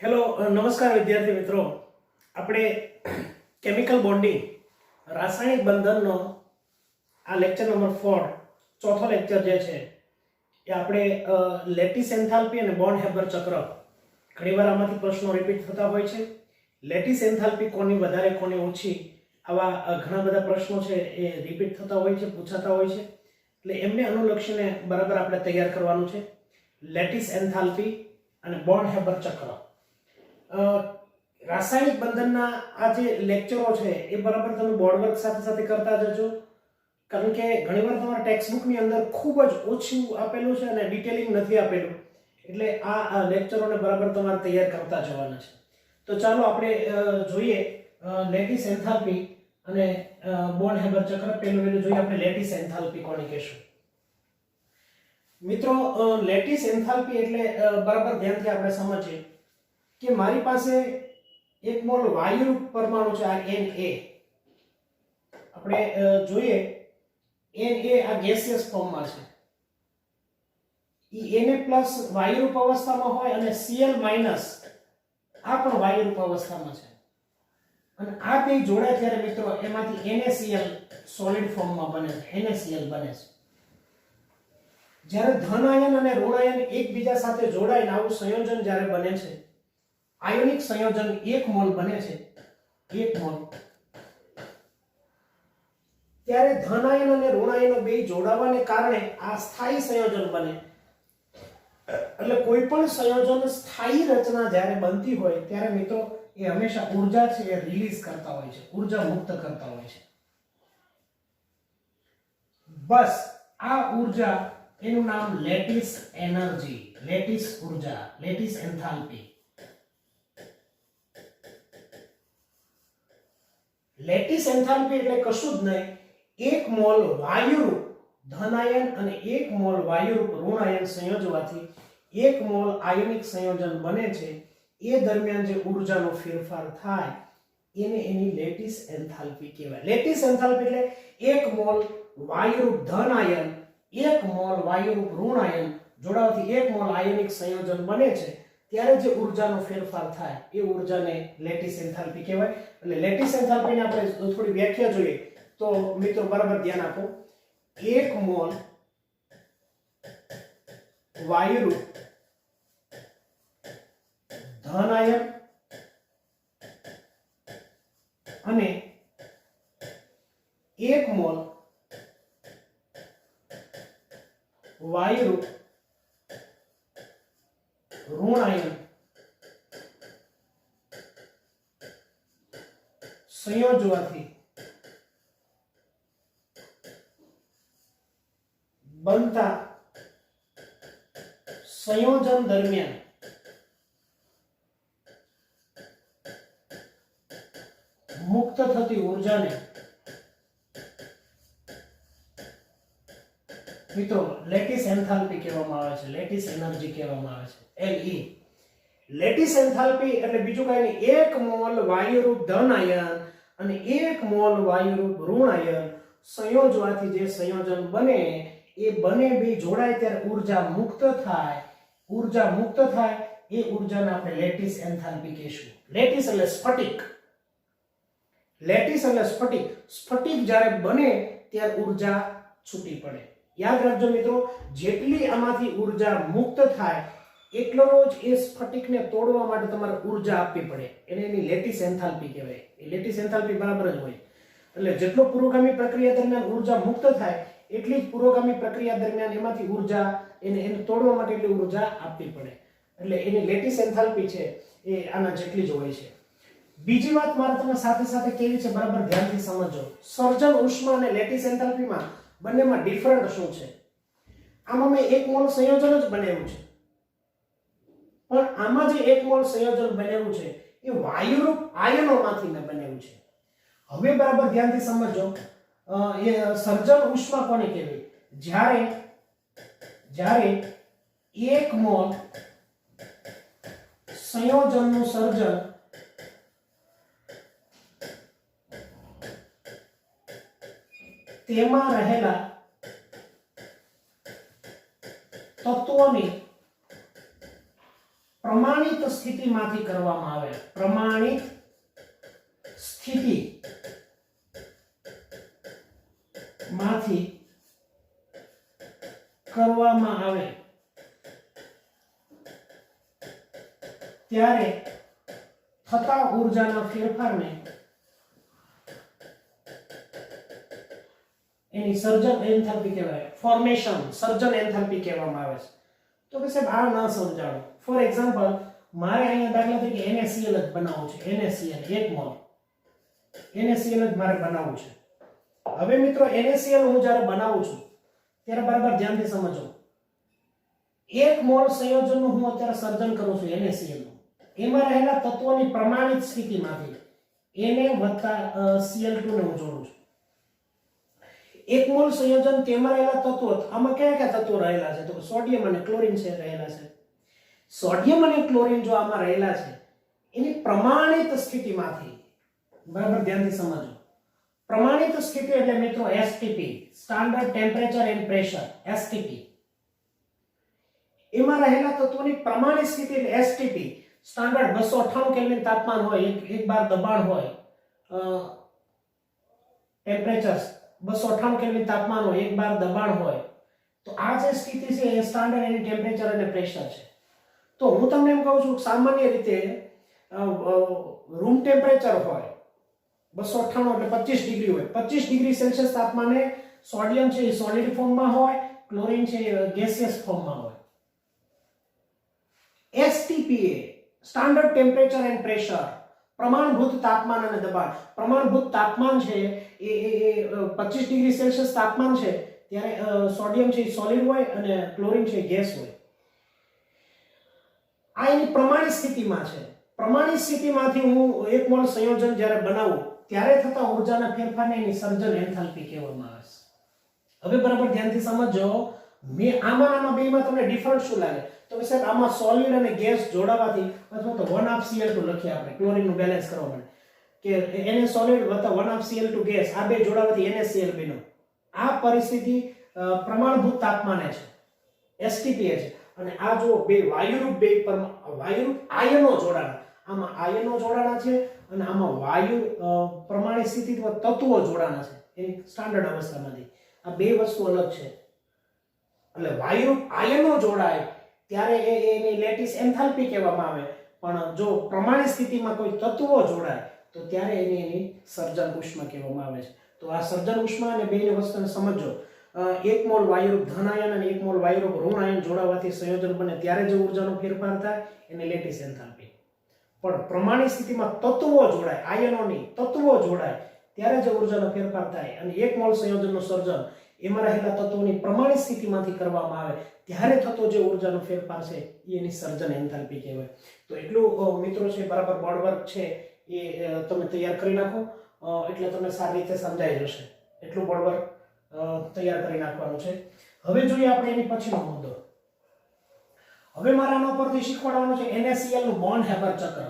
Hello નમસ્કાર વિદ્યાર્થી મિત્રો. આપણે કેમિકલ બોન્ડિંગ રાસાયણિક બંધનનો આ લેક્ચર નંબર 4 ચોથો લેક્ચર જે છે એ આપણે લેટિસ એન્થાલ્પી અને બોન્ડ હેબર ચક્ર. ઘણીવાર આમાંથી પ્રશ્નો રિપીટ થતા હોય છે. લેટિસ એન્થાલ્પી કોની વધારે કોની ઓછી, આવા ઘણા બધા પ્રશ્નો છે એ રિપીટ થતા હોય છે, પૂછાતા હોય છે. એટલે એમને અનુલક્ષીને બરાબર આપણે તૈયાર કરવાનું છે. લેટિસ એન્થાલ્પી અને બોન્ડ હેબર ચક્ર. રાસાયણિક બંધનના આ જે લેક્ચરો છે એ બરાબર તમે બોર્ડ વર્ક સાથે સાથે કરતા જજો, કારણ કે ઘણીવાર તમારા ટેક્સ્ટબુકની અંદર ખૂબ જ ઓછું આપેલું છે અને ડિટેલિંગ નથી આપેલું. એટલે આ લેક્ચરોને બરાબર તમારે તૈયાર કરતા જવાના છે. તો ચાલો આપણે જોઈએ લેટિસ એન્થાલ્પી અને બોન્ડ હેબર ચક્ર. પહેલું જોઈએ આપણે લેટિસ એન્થાલ્પી કોને કહેશું. મિત્રો, લેટિસ એન્થાલ્પી એટલે બરાબર ધ્યાનથી આપણે સમજીએ કે મારી પાસે એક મોલ વાયુ પરમાણુ છે, આ Na. આપણે જોઈએ Na આ ગેસિયસ ફોર્મમાં છે. ઈ Na+ વાયુરૂપ અવસ્થામાં હોય અને Cl- આ પણ વાયુરૂપ અવસ્થામાં છે. અને આ બે જોડાય ત્યારે મિત્રો એમાંથી NaCl સોલિડ ફોર્મમાં બને છે, NaCl બને છે. જ્યારે ધન આયન અને ઋણ આયન એકબીજા સાથે જોડાઈને આવું સંયોજન જ્યારે બને છે, આયોનિક સંયોજન 1 મોલ બને છે, 1 મોલ, ત્યારે ધન આયન અને ઋણ આયનો બે જોડાવાને કારણે આ સ્થાયી સંયોજન બને. એટલે કોઈ પણ સંયોજન સ્થાયી રચના જ્યારે બનતી હોય ત્યારે મિત્રો એ હંમેશા ઊર્જા છે એ રિલીઝ કરતા હોય છે, ઊર્જા મુક્ત કરતા હોય છે. બસ આ ઊર્જા એનું નામ લેટિસ એનર્જી, લેટિસ ઊર્જા, લેટિસ એન્થાલ્પી. લેટિસ એન્થાલ્પી એટલે કશું જ નહીં, 1 મોલ વાયુરૂપ ધન આયન અને 1 મોલ વાયુરૂપ ઋણ આયન સંયોજવાથી 1 મોલ આયોનિક સંયોજન બને છે. એ દરમિયાન જે ઊર્જાનો ફેરફાર થાય એને એની લેટિસ એન્થાલ્પી કહેવાય. લેટિસ એન્થાલ્પી એટલે 1 મોલ વાયુરૂપ ધન આયન 1 મોલ વાયુરૂપ ઋણ આયન જોડાવાથી 1 મોલ આયોનિક સંયોજન બને છે, ત્યારે જે ઊર્જાનો ફેરફાર થાય એ ઊર્જાને લેટિસ એન્થાલ્પી કહેવાય. એટલે લેટિસ એન્થાલ્પીને આપણે થોડી વ્યાખ્યા જોઈએ તો મિત્રો બરાબર ધ્યાન આપો. 1 મોલ વાયુરૂપ ધન આયન અને 1 મોલ વાયુરૂપ ઋણ આયન સંયોજવાથી બનતા સંયોજન દરમિયાન મુક્ત થતી ઊર્જાને મિત્રો લેટિસ એન્થાલ્પી કહેવામાં આવે છે, લેટિસ એનર્જી કહેવામાં આવે છે, Le. લેટિસ એન્થાલ્પી એટલે બીજું કઈ નહીં, 1 મોલ વાયુરૂપ ધન આયન અને 1 મોલ વાયુરૂપ ઋણ આયન સંયોજવાથી જે સંયોજન બને એ બંને બે જોડાય ત્યારે ઊર્જા મુક્ત થાય. ઊર્જા મુક્ત થાય એ ઊર્જાને આપણે લેટિસ એન્થાલ્પી કહીશું. લેટિસ એટલે સ્ફટિક. લેટિસ એટલે સ્ફટિક. સ્ફટિક જ્યારે બને ત્યારે ઊર્જા છૂટી પડે. યાદ રાખજો મિત્રો, જેટલી આમાંથી ઊર્જા મુક્ત થાય એટલો જ એ સ્ફટિકને તોડવા માટે તમારે ઊર્જા આપવી પડે. એને એની લેટિસ એન્થાલ્પી કહેવાય. એ લેટિસ એન્થાલ્પી બરાબર જ હોય. એટલે જેટલો પુરોગામી પ્રક્રિયા દરમિયાન ઊર્જા મુક્ત થાય એટલી જ પુરોગામી પ્રક્રિયા દરમિયાન એમાંથી ઊર્જા એને તોડવા માટે એટલી ઊર્જા આપવી પડે. એટલે એની લેટિસ એન્થાલ્પી છે એ આના જેટલી જ હોય છે. બીજી વાત મારે તમે સાથે સાથે કેવી છે બરાબર ધ્યાનથી સમજો. સર્જન ઉષ્મા અને લેટિસ એન્થાલ્પીમાં બંનેમાં ડિફરન્ટ શું છે? આમાં મેં 1 મોલ સંયોજન જ બનાવ્યું છે, પણ આમાં જે 1 મોલ સંયોજન બનાવ્યું છે એ વાયુરૂપ આયનોમાંથી મેં બનાવ્યું છે. હવે બરાબર ધ્યાનથી સમજો. એ સર્જન ઉષ્મા કોને કહેવાય? જ્યારે 1 મોલ સંયોજનનું સર્જન તેમાં રહેલા તત્વોની પ્રમાણ પ્રમાણિત સ્થિતિમાંથી કરવામાં આવે, પ્રમાણિત સ્થિતિમાંથી કરવામાં આવે ત્યારે થતા ઊર્જાના ફેરફારને એની સર્જન એન્થાલ્પી કહેવાય, ફોર્મેશન સર્જન એન્થાલ્પી કહેવામાં આવે છે. તો કે સાહેબ આ ન સમજાણો. ફોર એક્ઝામ્પલ, મારે અહીંયા દાખલા તરીકે NaCl જ બનાવવું છે, NaCl 1 મોલ NaCl જ મારે બનાવવું છે. હવે મિત્રો NaCl હું જ્યારે બનાવું છું ત્યારે બરાબર ધ્યાનથી સમજો, 1 મોલ સંયોજનનું હું અત્યારે સર્જન કરું છું NaCl નું, એમાં રહેલા તત્વોની પ્રમાણિત સ્થિતિમાંથી Na Cl2 ને હું જોડું છું. 1 મોલ સંયોજન તેમાં રહેલા તત્વો, આમાં કયા કયા તત્વો રહેલા છે? તો સોડિયમ અને ક્લોરીન છે રહેલા છે. સોડિયમ અને ક્લોરીન જો આમાં રહેલા છે એની પ્રમાણિત સ્થિતિમાંથી, બરાબર ધ્યાનથી સમજો, પ્રમાણિત સ્થિતિ એટલે મિત્રો STP, standard temperature and pressure, STP. એમાં રહેલા તત્વોની પ્રમાણિત સ્થિતિ એટલે STP, સ્ટાન્ડર્ડ 298 કેલ્વિન તાપમાન હોય, એક બાર દબાણ હોય, ટેમ્પરેચર 298 કેલ્વિન તાપમાન હોય, એક બાર દબાણ હોય, તો આ જે સ્થિતિ છે એ સ્ટાન્ડર્ડ એની ટેમ્પરેચર અને પ્રેશર છે. તો હું તમને એમ કહું છું સામાન્ય રીતે રૂમ ટેમ્પરેચર હોય 298 એટલે 25 ડિગ્રી હોય, 25 ડિગ્રી સેલ્સિયસ તાપમાને સોડિયમ છે એ સોલિડ ફોર્મમાં હોય, ક્લોરીન છે એ ગેસિયસ ફોર્મમાં હોય. STPA standard temperature and pressure, પ્રમાણભૂત તાપમાન અને દબાણ. પ્રમાણભૂત તાપમાન છે એ 25 ડિગ્રી સેલ્સિયસ તાપમાન છે ત્યારે સોડિયમ છે એ સોલિડ હોય અને ક્લોરીન છે એ ગેસ હોય. આ એની પ્રમાણિત સ્થિતિમાં છે. પ્રમાણિત સ્થિતિમાંથી હું 1 મોલ સંયોજન જ્યારે બનાવું ત્યારે થતા ઊર્જાના ફેરફારને એની સર્જન એન્થાલ્પી કહેવામાં આવે છે. હવે બરાબર ધ્યાનથી સમજો, મેં આમાં બેમાં તમને ડિફરન્સ શું લાગે? તો કે સાહેબ આમાં સોલિડ અને ગેસ જોડાવાથી, અથવા તો 1/2 Cl2 લખીએ આપણે ક્લોરીનનું બેલેન્સ કરવા માટે, કે Na સોલિડ વત્તા 1/2 Cl2 ગેસ, આ બે જોડાવાથી NaCl બન્યું. આ પરિસ્થિતિ પ્રમાણભૂત તાપમાને છે, STPA છે. અને આ જો બે વાયુરૂપ આયનો જોડાણા, આમાં આયનો જોડાણા છે અને આમાં વાયુ પ્રમાણિત સ્થિતિ તત્વો જોડાણા છે એની સ્ટાન્ડર્ડ અવસ્થામાંથી. આ બે વસ્તુ અલગ છે. એટલે વાયુરૂપ આયનો જોડાય ત્યારે એની લેટિસ એન્થાલ્પી કહેવામાં આવે, પણ જો પ્રમાણિત સ્થિતિમાં કોઈ તત્વો જોડાય તો ત્યારે એની સર્જન ઉષ્મા કહેવામાં આવે છે. તો આ સર્જન ઉષ્મા અને બેની વસ્તુને સમજો. 1 મોલ વાયુરૂપ ધન આયન અને 1 મોલ વાયુરૂપ ઋણ આયન જોડાવાથી સંયોજન બને ત્યારે જે ઊર્જાનો ફેરફાર થાય એને લેટિસ એન્થાલ્પી. પણ પ્રમાણિત સ્થિતિમાં તત્વો જોડાય, આયનોની તત્વો જોડાય ત્યારે જે ઊર્જાનો ફેરફાર થાય અને 1 મોલ સંયોજનનું સર્જન એમાં રહેલા તત્વોની પ્રમાણિત સ્થિતિમાંથી કરવામાં આવે ત્યારે થતો જે ઊર્જાનો ફેરફાર છે એની સર્જન એન્થાલ્પી કહેવાય. તો એટલું મિત્રો છે બરાબર બોર્ડ વર્ક છે એ તમે તૈયાર કરી નાખો એટલે તમને સારી રીતે સમજાઈ જશે. એટલું બોર્ડ વર્ક તૈયાર કરી નાખવાનું છે. હવે જોઈએ આપણે એની પછીનો મુદ્દો. હવે મારે આના પરથી શીખવાડવાનું છે NaCl નું બોન્ડ હેબર ચક્ર.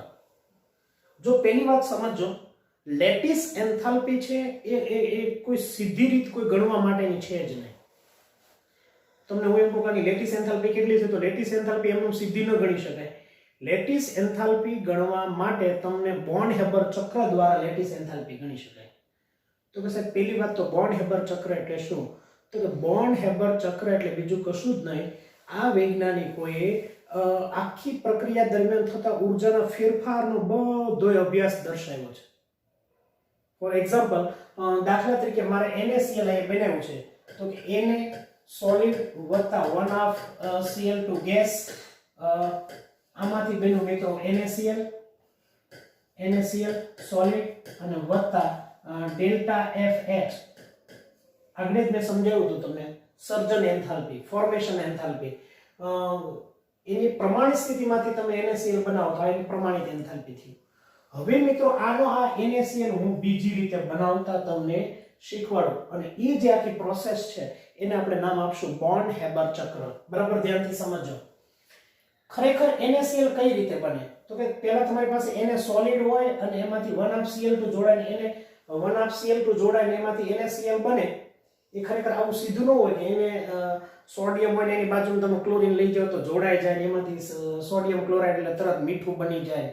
જો પહેલી વાત સમજો, લેટિસ એન્થાલ્પી છે એ કોઈ સીધી રીત કોઈ ગણવા માટેની છે જ નહીં. તમને હું એમ કહું કે લેટિસ એન્થાલ્પી કેટલી છે, તો લેટિસ એન્થાલ્પી એમનું સીધી ન ગણી શકાય. લેટિસ એન્થાલ્પી ગણવા માટે તમને બોન્ડ હેબર ચક્ર દ્વારા લેટિસ એન્થાલ્પી ગણી શકાય. તો કે સાહેબ પહેલી વાત તો બોન્ડ હેબર ચક્ર એટલે શું? તો કે બોન્ડ હેબર ચક્ર એટલે બીજું કશું જ નહીં, આ વૈજ્ઞાનિકોએ આખી પ્રક્રિયા દરમિયાન થતા ઊર્જાના ફેરફારનો બધો અભ્યાસ દર્શાવ્યો છે. ફોર એક્ઝામ્પલ, દાખલા તરીકે મારે NaCl બનાવ્યું છે, તો કે Na સોલિડ વત્તા 1/2 Cl2 ગેસ, આમાંથી બન્યું મિત્રો NaCl સોલિડ અને વત્તા ડેલ્ટા FH. આગળ જ મેં સમજાવ્યું હતું તમને સર્જન એન્થાલ્પી, ફોર્મેશન એન્થાલ્પી. એની પ્રમાણિત સ્થિતિમાંથી તમે NaCl બનાવો તો એની પ્રમાણિત એન્થાલ્પી થયું. હવે મિત્રો આનો આ NaCl હું બીજી રીતે બનાવતા તમને શીખવાડું અને એ જે આખી પ્રોસેસ છે એને આપણે નામ આપશું બોન્ડ હેબર ચક્ર. બરાબર ધ્યાનથી સમજો. ખરેખર NaCl કઈ રીતે બને? તો કે પહેલા તમારી પાસે Na સોલિડ હોય અને એમાંથી 1/2 Cl2 જોડાઈને એને 1/2 Cl2 જોડાઈને એમાંથી NaCl બને. એ ખરેખર આવું સીધું ન હોય કે એને સોડિયમ હોય ને એની બાજુમાં તમે ક્લોરીન લઈ જાઓ તો જોડાઈ જાય ને એમાંથી સોડિયમ ક્લોરાઇડ એટલે તરત મીઠું બની જાય,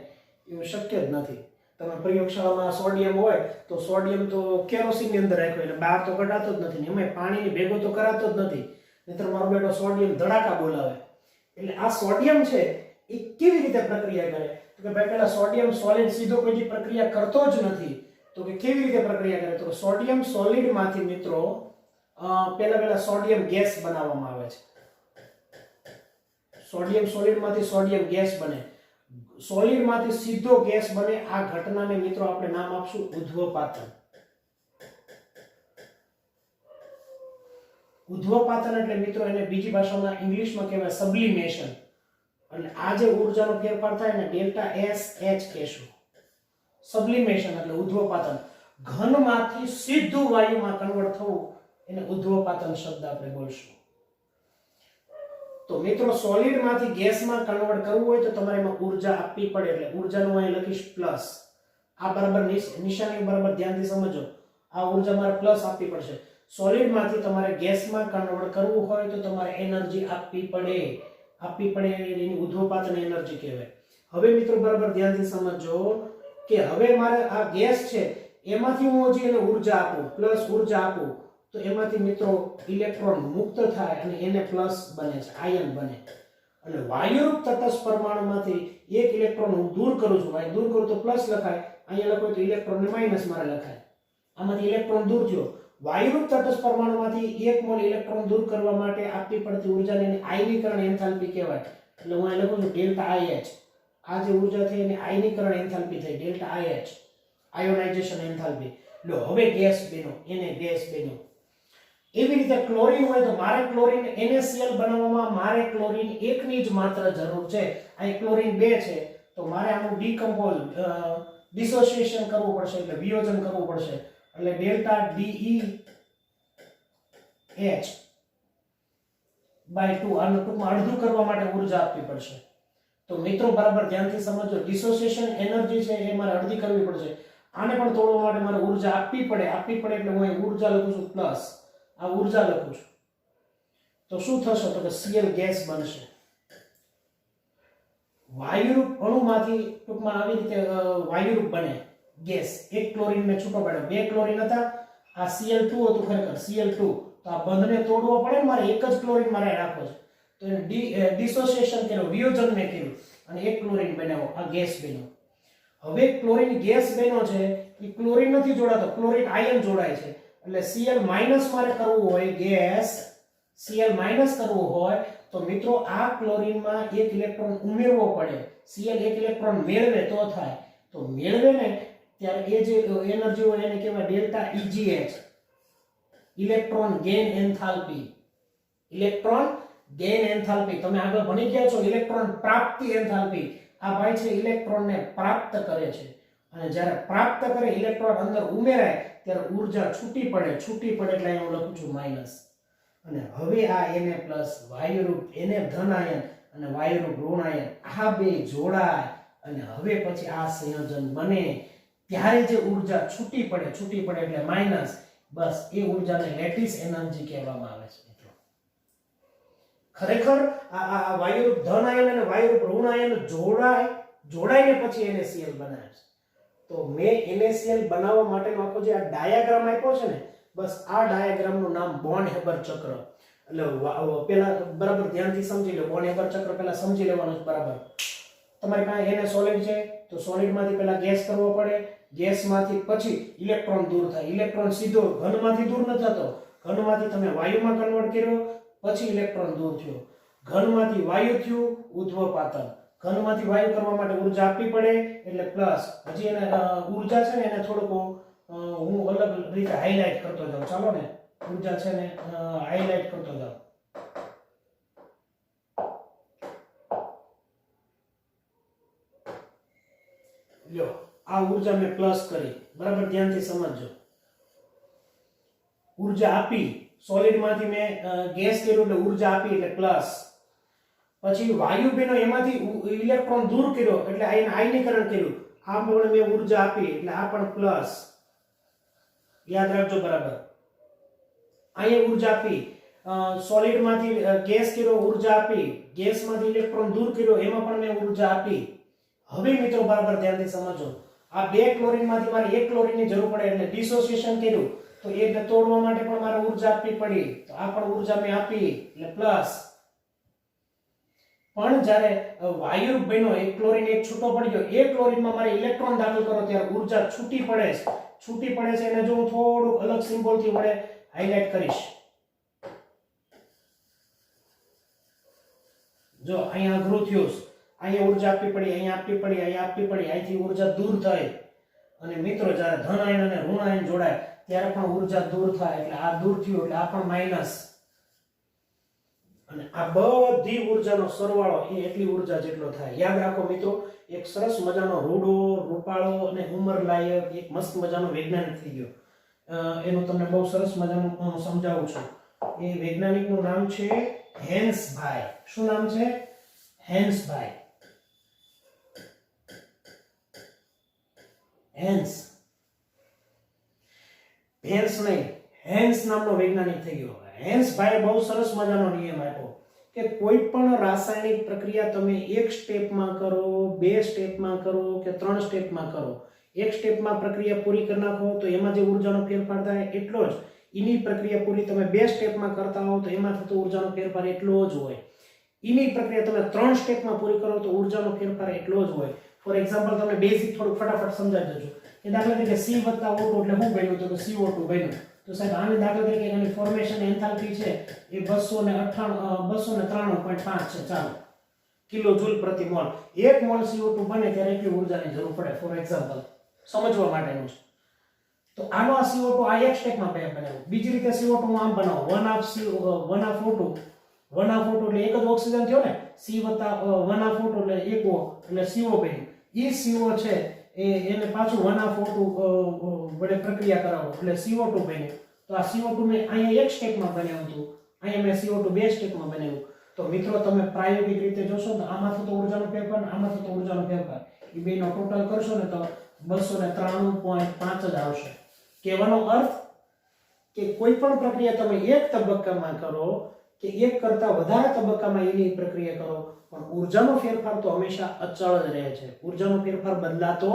એવું શક્ય જ નથી. તમે પ્રયોગશાળામાં સોડિયમ હોય તો સોડિયમ તો કેરોસીનની અંદર રાખ્યો એટલે બહાર તો કઢાતો જ નથી ને એમાં પાણીની ભેગો તો કરાતો જ નથી, નહીતર મારો બેટો સોડિયમ ધડાકા બોલાવે. એટલે આ સોડિયમ છે એ કેવી રીતે પ્રક્રિયા કરે તો કે ભાઈ પેલા સોડિયમ સોલિડ સીધો કોઈ પ્રક્રિયા કરતો જ નથી, તો કે કેવી રીતે પ્રક્રિયા કરે તો સોડિયમ સોલિડમાંથી મિત્રો પહેલા સોડિયમ ગેસ બનાવવામાં આવે છે. સોડિયમ સોલિડમાંથી સોડિયમ ગેસ બને, સોલિડમાંથી સીધો ગેસ બને. આ ઘટનાને મિત્રો આપણે નામ આપશું ઉદ્ધવપાતન. ઉદ્ધવપાતન એટલે મિત્રો એને બીજી ભાષામાં ઇંગ્લિશમાં કહેવાય સબ્લિમેશન. એટલે આ જે ઊર્જાનો ફેરફાર થાય ને ડેલ્ટા એસ એચ કહેશું. સબ્લિમેશન એટલે ઉદ્ધવપાતન. ઘનમાંથી સીધું વાયુમાં કન્વર્ટ થવું એને ઉદ્ધવપાતન શબ્દ આપણે બોલશું. તો મિત્રો સોલિડમાંથી ગેસમાં કન્વર્ટ કરવું હોય તો તમારે એમાં ઊર્જા આપવી પડે, એટલે ઊર્જાનું અહીં લખીશ પ્લસ. આ બરાબર નિશાની બરાબર ધ્યાનથી સમજો. આ ઊર્જા મારે પ્લસ આપવી પડશે. સોલિડમાંથી તમારે ગેસમાં કન્વર્ટ કરવું હોય તો તમારે એનર્જી આપવી પડે એની ઉદ્ધવપાતન એનર્જી કહેવાય. હવે મિત્રો બરાબર ધ્યાનથી સમજો કે હવે મારે આ ગેસ છે એમાંથી હું હજી એને ઊર્જા આપું, પ્લસ ઊર્જા આપું તો એમાંથી મિત્રો ઇલેક્ટ્રોન મુક્ત થાય અને એને પ્લસ બને છે, આયન બને. અને વાયુરૂપ તટસ્થ પરમાણુમાંથી એક ઇલેક્ટ્રોન હું દૂર કરું છું, દૂર કરું તો પ્લસ લખાય, અહીંયા લખો તો ઇલેક્ટ્રોન ને માઈનસ મારે લખાય. આમાંથી ઇલેક્ટ્રોન દૂર થયો. વાયુરૂપ તટસ્થ પરમાણુમાંથી એક મોલ ઇલેક્ટ્રોન દૂર કરવા માટે આપવી પડતી ઊર્જાને આયનીકરણ એન્થાલ્પી કહેવાય. એટલે હું અહીં લખું છું ડેલ્ટા IH. આ જે ઊર્જા થઈ એને આયનીકરણ એન્થાલ્પી થઈ, ડેલ્ટા IH, આયોનાઇઝેશન એન્થાલ્પી. લો હવે ગેસ બન્યો, એને ગેસ બન્યો. એવી રીતે ક્લોરીન હોય તો મારે ક્લોરીન NaCl બનાવવામાં મારે ક્લોરીન એકની જ માત્ર જરૂર છે. અહીં ક્લોરીન 2 છે તો મારે આનું ડિસોસિએશન કરવું પડશે, એટલે વિયોજન કરવું પડશે. એટલે ડેલ્ટા DEH/2 આનું ટૂંકમાં અડધું કરવા માટે ઊર્જા આપવી પડશે. તો મિત્રો બરાબર ધ્યાનથી સમજો, ડિસોસિએશન એનર્જી છે એ મારે અડધી કરવી પડશે. આને પણ તોડવા માટે મારે ઊર્જા આપવી પડે એટલે હું અહીં ઊર્જા લખું છું પ્લસ, આ ઊર્જા લખું છું. તો શું થશે તો કે Cl ગેસ બનશે. વાયુરૂપ અણુમાંથી ટૂંકમાં આવી રીતે વાયુરૂપ બને ગેસ. એક ક્લોરીન મેં છૂટો પાડ્યો, 2 ક્લોરીન હતા, આ Cl2 હતું ખરેખર Cl2, તો આ બંધને તોડવો પડે, મારે એક જ ક્લોરીન મારે રાખવો છે. તો એને ડિસોસિએશન કર્યું, વિયોજન મેં કર્યું અને એક ક્લોરીન બનાવ્યો, આ ગેસ બન્યો. હવે ક્લોરીન ગેસ બન્યો છે એ ક્લોરીન નથી જોડાતો, ક્લોરીન આયન જોડાય છે. એટલે Cl- મારે કરવું હોય ગેસ, Cl- કરવું હોય તો મિત્રો આ ક્લોરીનમાં એક ઇલેક્ટ્રોન ઉમેરવો પડે. Cl એક ઇલેક્ટ્રોન મેળવે તો થાય, તો મેળવે ને ત્યારે એ જે એનર્જી હોય એને કહેવાય delta EGH, electron gain enthalpy. Electron gain enthalpy તમે આગળ ભણી ગયા છો. ઇલેક્ટ્રોન પ્રાપ્તિ એન્થાલ્પી, આ ભાઈ છે ઇલેક્ટ્રોનને પ્રાપ્ત કરે છે, અને જ્યારે પ્રાપ્ત કરે ઇલેક્ટ્રોન અંદર ઉમેરાય ત્યારે ઊર્જા છૂટી પડે એટલે હું લખું છું માઈનસ. અને હવે આ Na+ વાયુરૂપ Na ધન આયન અને વાયુરૂપ ઋણ આયન આ બે જોડાય અને હવે પછી આ સંયોજન બને ત્યારે જે ઊર્જા છૂટી પડે એટલે માઈનસ, બસ એ ઊર્જાને લેટિસ એનર્જી કહેવામાં આવે છે. મિત્રો ખરેખર આ વાયુરૂપ ધન આયન અને વાયુરૂપ ઋણ આયન જોડાઈને પછી NaCl બનાવે છે. તો મેં NaCl બનાવવા માટેનો આખો જે આ ડાયાગ્રામ આપ્યો છે ને, બસ આ ડાયાગ્રામનું નામ બોર્ન-હેબર ચક્ર. એટલે પેલા બરાબર ધ્યાનથી સમજી લો, બોર્ન-હેબર ચક્ર પેલા સમજી લેવાનું છે બરાબર. તમારી પાસે Na સોલિડ છે તો સોલિડમાંથી પેલા ગેસ કરવો પડે, ગેસમાંથી પછી ઇલેક્ટ્રોન દૂર થાય. ઇલેક્ટ્રોન સીધો ઘનમાંથી દૂર ન થતો, ઘનમાંથી તમે વાયુમાં કન્વર્ટ કર્યો પછી ઇલેક્ટ્રોન દૂર થયો. ઘનમાંથી વાયુ થયું, ઉદ્ધવપાતન. ઘનમાંથી વાયુ કરવા માટે ઊર્જા આપવી પડે એટલે પ્લસ. હજી એને ઊર્જા છે ને એને થોડુંક હું અલગ રીતે હાઇલાઇટ કરતો જાઉં. ચાલો ને, ઊર્જા છે ને હાઇલાઇટ કરતો જાઉં. લ્યો આ ઊર્જા મેં પ્લસ કરી, બરાબર ધ્યાનથી સમજજો. ઊર્જા આપી, સોલિડમાંથી મેં ગેસ કર્યો એટલે ઊર્જા આપી એટલે પ્લસ. પછી વાયુ બન્યો એમાંથી ઇલેક્ટ્રોન દૂર કર્યો એટલે આયનીકરણ કર્યું, આ પણ મેં ઊર્જા આપી એટલે આ પણ પ્લસ. યાદ રાખજો બરાબર. અહીંયા ઉર્જા P, સોલિડ માંથી ગેસ કર્યો ઉર્જા આપી, ગેસમાંથી ઇલેક્ટ્રોન દૂર કર્યો એમાં પણ મેં ઉર્જા આપી. હવે મિત્રો બરાબર ધ્યાનથી સમજો, આ બે ક્લોરીન માંથી મારે એક ક્લોરીનની જરૂર પડે એટલે ડિસોસિએશન કર્યું તો એને તોડવા માટે પણ મારે ઉર્જા આપવી પડી, તો આ પણ ઉર્જા મેં આપી એટલે પ્લસ. પણ જ્યારે વાયુ બન્યો એક ક્લોરીન એક છૂટો પડી ગયો, એક ક્લોરીનમાં મારે ઇલેક્ટ્રોન દાખલ કરો ત્યારે ઉર્જા છૂટી પડે છે એને જો હું થોડુંક અલગ સિમ્બોલથી વડે હાઇલાઇટ કરીશ. જો અહીંયા અઘરું થયું, અહીંયા ઉર્જા આપવી પડી, અહીંયા આપવી પડી, અહીંયા આપવી પડી, અહીંથી ઉર્જા દૂર થઈ. અને મિત્રો જ્યારે ધન આયન અને ઋણ આયન જોડાય ત્યારે પણ ઉર્જા દૂર થાય, એટલે આ દૂર થયું એટલે આ પણ માઈનસ. અને આ બધી ઉર્જાનો સરવાળો એ એટલી ઉર્જા જેટલો થાય. યાદ રાખો મિત્રો, એક સરસ મજાનો રૂડો, રૂપાળો અને ઉંમરલાયક એક મસ્ત મજાનો વૈજ્ઞાનિક થઈ ગયો. એનું તમને બહુ સરસ મજાનું હું સમજાવું છું. એ વૈજ્ઞાનિકનું નામ છે હેન્સભાઈ. શું નામ છે? હેન્સભાઈ. હેન્સ નહીં, હેન્સ નામનો વૈજ્ઞાનિક થઈ ગયો. હેન્સભાઈએ બહુ સરસ મજાનો નિયમ આપ્યો કે કોઈ પણ રાસાયણિક પ્રક્રિયા તમે એક સ્ટેપમાં કરો, બે સ્ટેપમાં કરો કે ત્રણ સ્ટેપમાં કરો, એક સ્ટેપમાં પ્રક્રિયા પૂરી કરી નાખો તો એમાં જે ઉર્જાનો ફેરફાર થાય એટલો જ, એની પ્રક્રિયા પૂરી તમે બે સ્ટેપમાં કરતા હો તો એમાં થતો ઉર્જાનો ફેરફાર એટલો જ હોય. એની પ્રક્રિયા તમે ત્રણ સ્ટેપમાં પૂરી કરો તો ઉર્જાનો ફેરફાર એટલો જ હોય. ફોર એક્ઝામ્પલ તમને બેઝિક થોડું ફટાફટ સમજાવી દઉં છું કે દાખલા તરીકે C વત્તા O2 એટલે શું બન્યું તો કે CO2 બન્યું. તો સાહેબ આને દાખલા તરીકે એની ફોર્મેશન એન્થાલ્પી છે એ 293.5 છે. ચાલો, કિલો જૂલ પ્રતિ મોલ. 1 મોલ CO2 બને ત્યારે એટલી ઉર્જાની જરૂર પડે. ફોર એક્ઝામ્પલ સમજવા માટેનું છે. તો આનો આ CO2 આ એક સ્ટેપમાં બનાવ્યું. બીજી રીતે CO2 હું આમ બનાવું, 1/2 એટલે એક જ ઓક્સિજન થયો ને, C વત્તા 1/2 એટલે 1 O એટલે CO બન્યું. એ CO છે એને પાછું 1/2 વડે પ્રક્રિયા કરાવો એટલે CO2 બન્યું. તો આ CO2 મેં અહીંયા એક સ્ટેપમાં બનાવ્યું હતું, અહીંયા મેં CO2 બે સ્ટેપમાં બનાવ્યું. તો મિત્રો તમે પ્રાયોગિક રીતે જોશો તો આમાં થતો ઉર્જાનો ફેરફાર, આમાં થતો ઉર્જાનો ફેરફાર, એ બેનો ટોટલ કરશો ને તો 293.5 જ આવશે. કહેવાનો અર્થ કે કોઈ પણ પ્રક્રિયા તમે એક તબક્કામાં કરો કે એક કરતા વધારે તબક્કામાં એની પ્રક્રિયા કરો પણ ઉર્જાનો ફેરફાર તો હંમેશા અચળ જ રહે છે. ઉર્જાનો ફેરફાર બદલાતો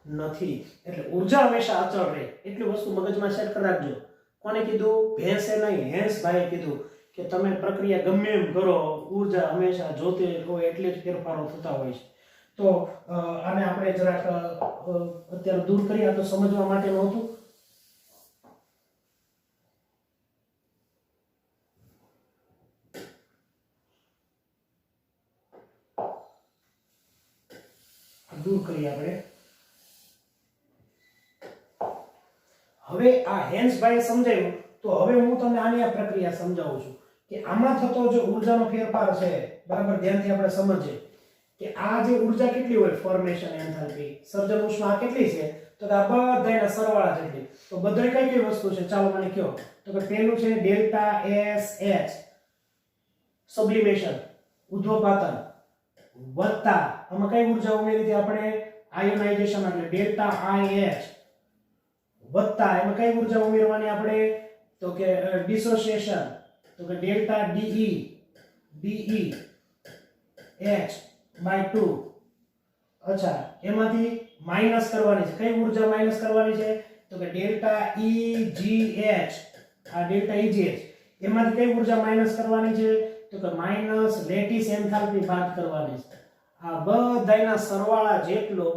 નથી. એટલે ઉર્જા હંમેશા અચળ રહે એટલી વસ્તુ મગજમાં સેટ કરી રાખજો. કોને કીધું? ભેંસે નહીં, હેન્સભાઈએ કીધું કે તમે પ્રક્રિયા ગમે એમ કરો, ઉર્જા હંમેશા જોતે હોય એટલે જ ફેરફારો થતા હોય છે. તો આને આપણે જરાક અત્યારે દૂર કરીએ તો સમજવા માટેનું હતું. દૂર કરીએ આપણે. હવે આ હેન્સભાઈએ સમજાવ્યું તો હવે હું તમને આની આ પ્રક્રિયા સમજાવું છું કે આમાં થતો જે ઉર્જાનો ફેરફાર છે, બરાબર ધ્યાનથી આપણે સમજીએ કે આ જે ઉર્જા કેટલી હોય, ફોર્મેશન એન્થાલ્પી, સર્જન ઉષ્મા કેટલી છે તો કે આ બધાના સરવાળા જેટલી. તો બધાય કઈ કઈ વસ્તુ છે ચાલો મને કહો. તો કે પહેલું છે ડેલ્ટા SH સબ્લિમેશન, ઉદ્ધોપાતન, વત્તા આમાં કઈ ઉર્જા ઉમેરી હતી આપણે? આયોનાઇઝેશન એટલે ડેલ્ટા IH, વત્તા એમાં કઈ ઉર્જા ઉમેરવાની આપણે? તો કે ડિસોસિએશન, તો કે ડેલ્ટા DE/2. અચ્છા, એમાંથી માઈનસ કરવાની છે. કઈ ઉર્જા માઈનસ કરવાની છે? તો કે ડેલ્ટા EGH. આ ડેલ્ટા EGH એમાંથી કઈ ઉર્જા માઈનસ કરવાની છે? તો કે માઈનસ લેટિસ એન્થાલ્પી બાદ કરવાની છે. આ બધાયના સરવાળા જેટલો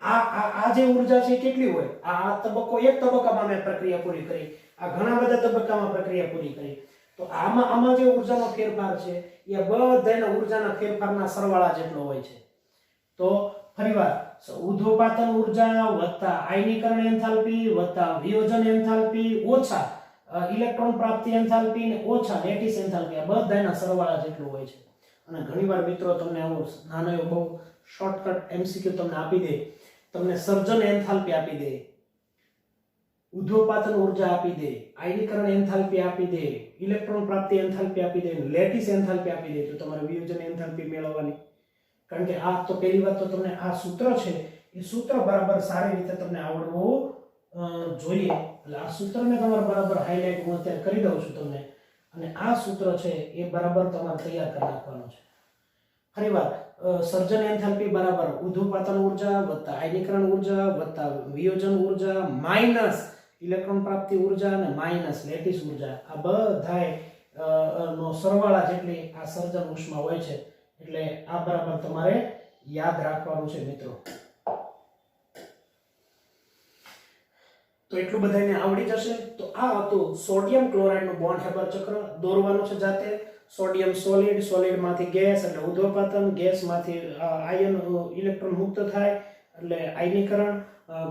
આ જે ઉર્જા છે કેટલી હોય? આ તબક્કો એક તબક્કામાં મેં પ્રક્રિયા પૂરી કરી, આ ઘણા બધા તબક્કામાં પ્રક્રિયા પૂરી કરી. તો આમાં જે ઉર્જાનો ફેરફાર છે એ બધાયના ઉર્જાના ફેરફારના સરવાળા જેટલો હોય છે. તો ફરીવાર ઉદ્ધોપાતન ઉર્જા વત્તા આયનીકરણ એન્થાલ્પી વત્તા વિયોજન એન્થાલ્પી ઓછા ઇલેક્ટ્રોન પ્રાપ્તિ એન્થાલ્પી અને ઓછા લેટિસ એન્થાલ્પી, આ બધાયના સરવાળા જેટલું હોય છે. અને ઘણીવાર મિત્રો તમને આવો નાનો એવો બહુ શોર્ટકટ MCQ તમને આપી દે, તમને સર્જન એન્થાલ્પી આપી દે, ઉદ્ધોપાતન ઉર્જા આપી દે, આયનીકરણ એન્થાલ્પી આપી દે, ઇલેક્ટ્રોન પ્રાપ્તિ એન્થાલ્પી આપી દે, લેટિસ એન્થાલ્પી આપી દે, તો તમારે વિયોજન એન્થાલ્પી મેળવવાની. કારણ કે આ તો પહેલી વાત તો તમને આ સૂત્ર છે એ સૂત્ર બરાબર સારી રીતે તમને આવડવું જોઈએ એટલે આ સૂત્રને તમારે બરાબર હાઇલાઇટ હું અત્યારે કરી દઉં છું તમને અને આ સૂત્ર છે એ બરાબર તમારે તૈયાર કરી નાખવાનું છે ફરીવાર સર્જન એન્થાલ્પી બરાબર ઉર્ધ્વપાતન ઉર્જા વત્તા આયનીકરણ ઉર્જા વત્તા વિયોજન ઉર્જા માઈનસ ઇલેક્ટ્રોન પ્રાપ્તિ ઉર્જા અને માઈનસ લેટિસ ઉર્જા આ બધાય નો સરવાળા જેટલી આ સર્જન ઉષ્મા હોય છે એટલે આ બરાબર તમારે યાદ રાખવાનું છે મિત્રો તો એટલું બધાને આવડી જશે તો આ હતું સોડિયમ ક્લોરાઇડ નું બોન્ડ હેબર ચક્ર દોરવાનું છે જાતે સોડિયમ સોલિડ સોલિડ માંથી ગેસ એટલે ઉર્ધ્વપાતન ગેસ માંથી આયન ઇલેક્ટ્રોન મુક્ત થાય એટલે આયનીકરણ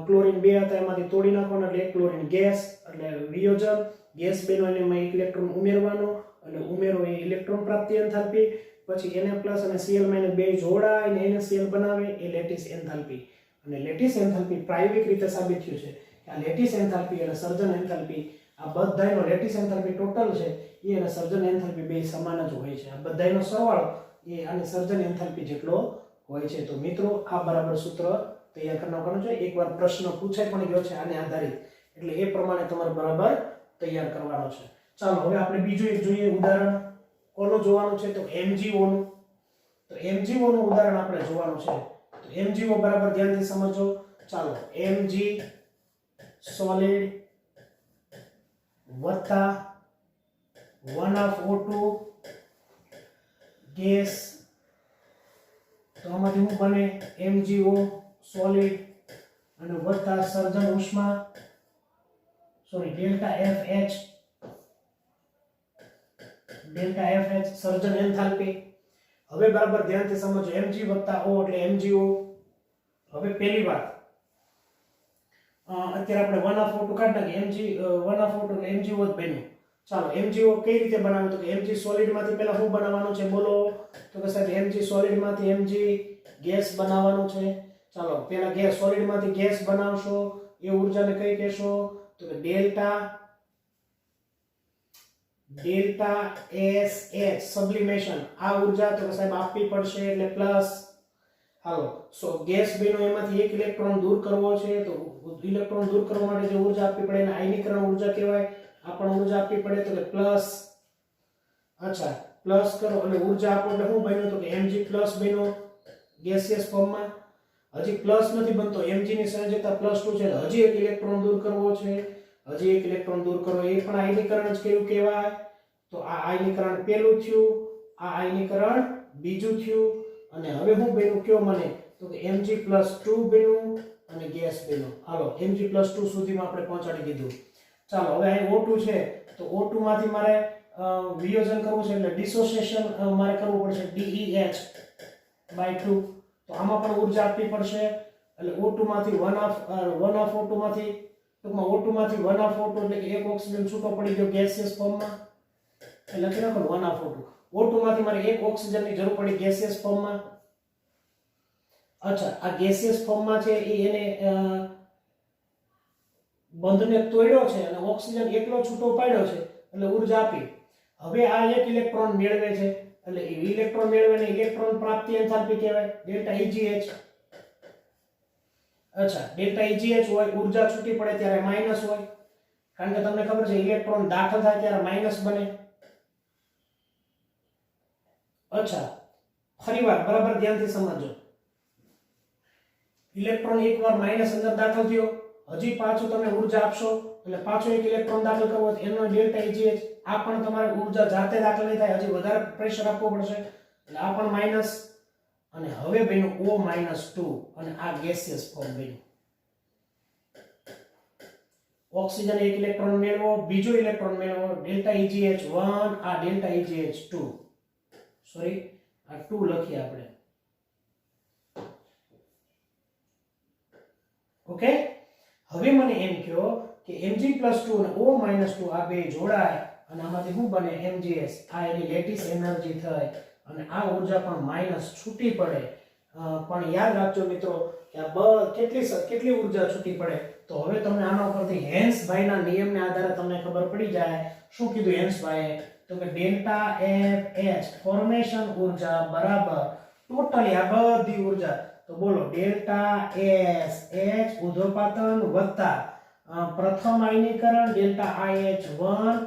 ક્લોરીન 2 હતા એમાંથી તોડી નાખવાનો એટલે એક ક્લોરીન ગેસ એટલે વિયોજન ગેસ બેનો એમાં એક ઇલેક્ટ્રોન ઉમેરવાનો એટલે ઉમેરો એ ઇલેક્ટ્રોન પ્રાપ્તિ એન્થાલ્પી પછી Na+ અને Cl- બે જોડાઈને NaCl બનાવે એ લેટિસ એન્થાલ્પી અને લેટિસ એન્થાલ્પી પ્રાયોગિક રીતે સાબિત થયું છે કે આ લેટિસ એન્થાલ્પી અને સર્જન એન્થાલ્પી આ બધાયનો લેટિસ એન્થાલ્પી ટોટલ છે એ અને સર્જન એન્થાલ્પી બે સમાન જ હોય છે આ બધાયનો સરવાળો એ અને સર્જન એન્થાલ્પી જેટલો હોય છે તો મિત્રો આ બરાબર સૂત્ર તૈયાર કરવાનું છે એકવાર પ્રશ્ન પૂછાઈ પણ ગયો છે આને આધારિત એટલે એ પ્રમાણે તમારે બરાબર તૈયાર કરવાનો છે ચાલો હવે આપણે બીજું એક જોઈએ ઉદાહરણ કોનું જોવાનું છે તો MgO નું તો MgO નું ઉદાહરણ આપણે જોવાનું છે તો MgO બરાબર ધ્યાનથી સમજો ચાલો Mg solid વત્તા 1/O2 ગેસ તો આમાંથી શું બને MgO solid અને વત્તા સર્જન ઉષ્મા ડેલ્ટા FH સર્જન એન્થાલ્પી હવે બરાબર ધ્યાનથી સમજો Mg વત્તા O એટલે MgO હવે પહેલી વાત અત્યારે આપણે 1/O2 કાઢી નાખીએ Mg 1/O2 એટલે MgO જ બન્યું ચાલો MgO કઈ રીતે બનાવ્યું તો કે Mg સોલિડ માંથી પહેલા શું બનાવવાનું છે બોલો તો કે સાહેબ Mg સોલિડ માંથી Mg ગેસ બનાવવાનું છે ચાલો પહેલા ગેસ સોલિડ માંથી ગેસ બનાવશો એ ઊર્જાને કઈ કહેશો તો કે ડેલ્ટા SH સબ્લિમેશન આ ઊર્જા તો સાહેબ આપવી પડશે એટલે પ્લસ હાલો સો ગેસ બેનો એમાંથી એક ઇલેક્ટ્રોન દૂર કરવો છે તો ઇલેક્ટ્રોન દૂર કરવા માટે જે ઊર્જા આપવી પડે એને આયનીકરણ ઊર્જા કહેવાય આ પણ ઊર્જા આપવી પડે તો કે પ્લસ અચ્છા પ્લસ કરો એટલે ઊર્જા આપો એટલે શું બન્યું તો કે Mg પ્લસ બન્યો ગેસિયસ ફોર્મમાં હજી પ્લસ નથી બનતો Mg ની સંયોજકતા +2 છે હજી એક ઇલેક્ટ્રોન દૂર કરવો છે હજી એક ઇલેક્ટ્રોન દૂર કરવો એ પણ આયનીકરણ જ કેવું કહેવાય તો આ આયનીકરણ પહેલું થયું આ આયનીકરણ બીજું થયું અને હવે હું બન્યું કયો મને તો કે Mg+2 બન્યું અને ગેસ બન્યો હાલો Mg+2 સુધીમાં આપણે પહોંચાડી દીધું ચાલો હવે અહીં O2 છે તો O2 માંથી મારે વિયોજન કરવું છે એટલે ડિસોસિએશન મારે કરવું પડશે DEH/2 તો આમાં પણ ઊર્જા આપવી પડશે એટલે O2 માંથી 1/O2 માંથી ટૂંકમાં O2 માંથી 1/O2 એટલે કે એક ઓક્સિજન છૂટો પડી ગયો ગેસિયસ ફોર્મમાં એટલે લખી નાખો 1/O2 O2 માંથી મારે એક ઓક્સિજનની જરૂર પડી ગેસિયસ ફોર્મમાં અચ્છા આ ગેસિયસ ફોર્મમાં છે એને બંધને તોડ્યો છે અને ઓક્સિજન એકલો છૂટો પાડ્યો છે એટલે ઊર્જા આપી હવે આ એક ઇલેક્ટ્રોન મેળવે છે એટલે ઇલેક્ટ્રોન મેળવીને ઇલેક્ટ્રોન પ્રાપ્તિ એન્થાલ્પી કહેવાય ડેલ્ટા EGH અચ્છા ડેલ્ટા EGH હોય ઊર્જા છૂટી પડે ત્યારે માઈનસ હોય કારણ કે તમને ખબર છે ઇલેક્ટ્રોન દાખલ થાય ત્યારે માઈનસ બને અચ્છા ફરીવાર બરાબર ધ્યાનથી સમજો ઇલેક્ટ્રોન એકવાર માઈનસ અંદર દાખલ થયો હજી પાછું તમે ઊર્જા આપશો એટલે પાછો એક ઇલેક્ટ્રોન દાખલ કરવો એનો ડેલ્ટા EGH આ પણ તમારે ઊર્જા જાતે દાખલ નહીં થાય હજી વધારે પ્રેશર આપવું પડશે એટલે આ પણ માઈનસ અને હવે બન્યું O-2 અને આ ગેસિયસ ફોર્મ બન્યું ઓક્સિજન એક ઇલેક્ટ્રોન મેળવો બીજો ઇલેક્ટ્રોન મેળવો ડેલ્ટા EGH1 આ ડેલ્ટા EGH2 સોરી આ 2 લખીએ આપણે ઓકે હવે મને એમ કહો કે Mg+2 અને O-2 આ બે જોડાય અને આમાંથી શું બને MgS આ એની લેટિસ એનર્જી થાય અને આ ઊર્જા પણ માઈનસ છૂટી પડે પણ યાદ રાખજો મિત્રો કે આ કેટલી ઊર્જા છૂટી પડે તો હવે તમને આના ઉપરથી હેન્સ ભાઈના નિયમને આધારે તમને ખબર પડી જાય શું કીધું હેન્સ ભાઈએ તો કે ડેલ્ટા FH ફોર્મેશન ઊર્જા બરાબર ટોટલી આ બધી ઊર્જા તો બોલો ડેલ્ટા SH ઉર્ધ્વપાતન વત્તા પ્રથમ આયનીકરણ ડેલ્ટા IH1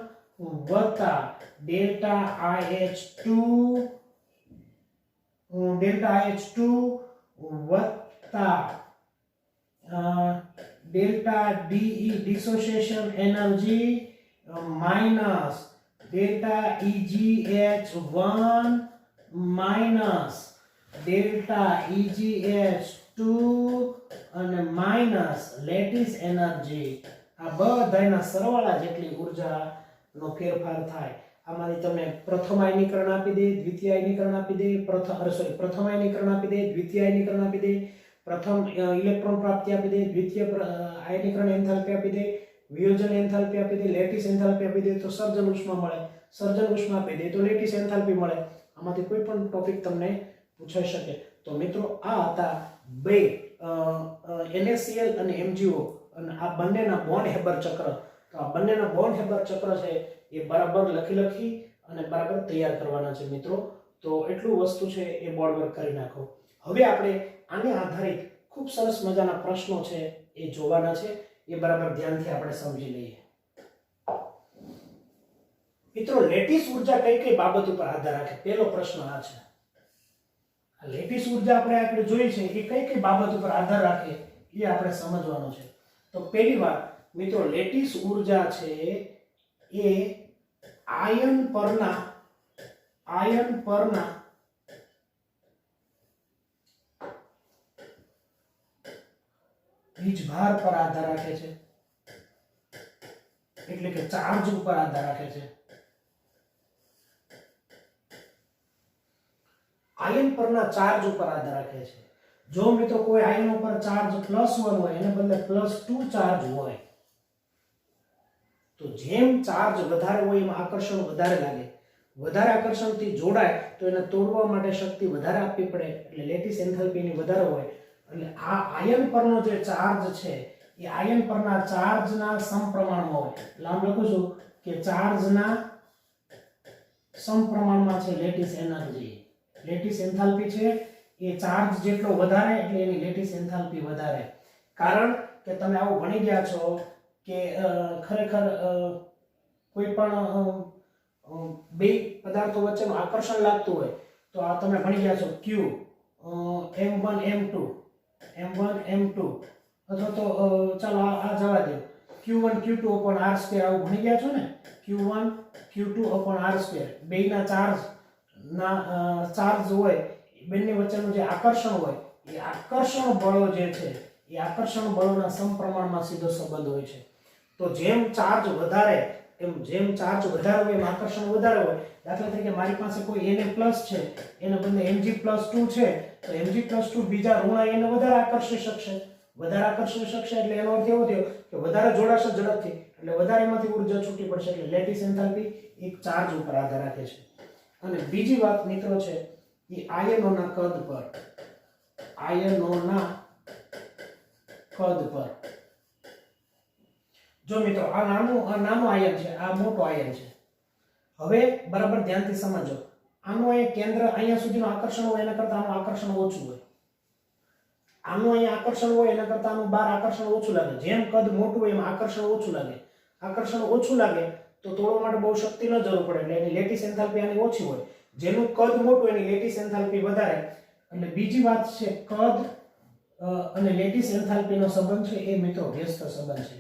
વત્તા ડેલ્ટા IH2 વત્તા delta DE dissociation energy minus delta EGH1 minus delta EGH2 અને માઈનસ લેટિસ એનર્જી, આ બધાના સરવાળા જેટલી ઉર્જાનો ફેરફાર થાય. આમાંથી તમને પ્રથમ આયનીકરણ આપી દે, દ્વિતીય આયનીકરણ આપી દે, પ્રથમ આયનીકરણ આપી દે, દ્વિતીય આયનીકરણ આપી દે, પ્રથમ ઇલેક્ટ્રોન પ્રાપ્તિ આપી દે, દ્વિતીય આયનીકરણ એન્થાલ્પી આપી દે, વિયોજન એન્થાલ્પી આપી દે, લેટિસ એન્થાલ્પી આપી દે તો સર્જન ઉષ્મા મળે, સર્જન ઉષ્મા આપી દે તો લેટિસ એન્થાલ્પી મળે. આમાંથી કોઈ પણ ટોપિક તમને પૂછાઈ શકે. તો મિત્રો આ હતા બે NaCl અને MgO અને આ બંનેના બોન્ડ હેબર ચક્ર. તો આ બંનેના બોન્ડ હેબર ચક્ર છે એ બરાબર લખી અને બરાબર તૈયાર કરવાના છે મિત્રો. તો એટલું વસ્તુ છે એ બોર્ડ પર કરી નાખો. હવે આપણે આને આધારિત ખૂબ સરસ મજાના પ્રશ્નો છે એ જોવાના છે, એ બરાબર ધ્યાનથી આપણે સમજી લઈએ. મિત્રો લેટિસ ઉર્જા કઈ કઈ બાબત ઉપર આધાર રાખે? પહેલો પ્રશ્ન આ છે. લેટિસ ઉર્જા આપણે આગળ જોઈ છે એ કઈ કઈ બાબત ઉપર આધાર રાખે એ આપણે સમજવાનું છે. તો પહેલી વાત મિત્રો, લેટિસ ઉર્જા છે એ આયન પરના વીજભાર પર આધાર રાખે છે, એટલે કે ચાર્જ ઉપર આધાર રાખે છે. આયન પરના ચાર્જ ઉપર આધાર રાખે છે. જો મિત્રો કોઈ આયન ઉપર ચાર્જ +1 હોય એને બદલે +2 ચાર્જ હોય તો જેમ ચાર્જ વધારે હોય એમાં આકર્ષણ વધારે લાગે, વધારે આકર્ષણથી જોડાય તો એને તોડવા માટે શક્તિ વધારે આપવી પડે, એટલે લેટિસ એન્થાલ્પીની વધારે હોય. એટલે આ આયન પરનો જે ચાર્જ છે એ આયન પરના ચાર્જના સમપ્રમાણમાં હોય. એટલે આમ લખું છું કે ચાર્જના સમપ્રમાણમાં છે લેટિસ એનર્જી. લેટિસ એન્થાલ્પી છે એ ચાર્જ જેટલો વધારે એટલે એની લેટિસ એન્થાલ્પી વધારે. કારણ કે તમે આવું ભણી ગયા છો કે ખરેખર કોઈ પણ બે પદાર્થો વચ્ચેનું આકર્ષણ લાગતું હોય તો આ તમે ભણી ગયા છો Q M1 M2 અથવા તો ચાલો આ જવા દો Q1 Q2 upon r2 આવું ભણી ગયા છો ને. Q1 Q2 upon r2 બેયના charge હોય, બંને વચ્ચેનું જે આકર્ષણ હોય એ આકર્ષણ બળો જે છે એ આકર્ષણ બળોના સમપ્રમાણમાં સીધો સંબંધ હોય છે. તો જેમ ચાર્જ વધારે હોય એમ આકર્ષણ વધારે હોય. દાખલા તરીકે મારી પાસે કોઈ Na+ છે એને બદલે Mg+2 છે તો Mg+2 બીજા ઋણ આયનને વધારે આકર્ષી શકશે એટલે એનો અર્થ એવો થયો કે વધારે જોડાશે ઝડપથી એટલે વધારે એમાંથી ઉર્જા છૂટી પડશે. એટલે લેટિસ એન્થાલ્પી એક ચાર્જ ઉપર આધાર રાખે છે. અને બીજી વાત મિત્રો છે એ આયનોના કદ પર. જો મિત્રો આ નાનું આયન છે, આ મોટો આયન છે. હવે બરાબર ધ્યાનથી સમજો. આનું એક કેન્દ્ર અહીંયા સુધીનું આકર્ષણ હોય એના કરતાં આનું આકર્ષણ ઓછું હોય. આનું અહીંયા આકર્ષણ હોય એના કરતાં આનું બહાર આકર્ષણ ઓછું લાગે. જેમ કદ મોટું હોય એમ આકર્ષણ ઓછું લાગે તો તોડવા માટે બહુ શક્તિનો જરૂર પડે એટલે એની લેટિસ એન્થાલ્પી આની ઓછી હોય. જેનું કદ મોટું એની લેટિસ એન્થાલ્પી વધારે. એટલે બીજી વાત છે, કદ અને લેટિસ એન્થાલ્પીનો સંબંધ છે એ મિત્રો વ્યસ્ત સંબંધ છે.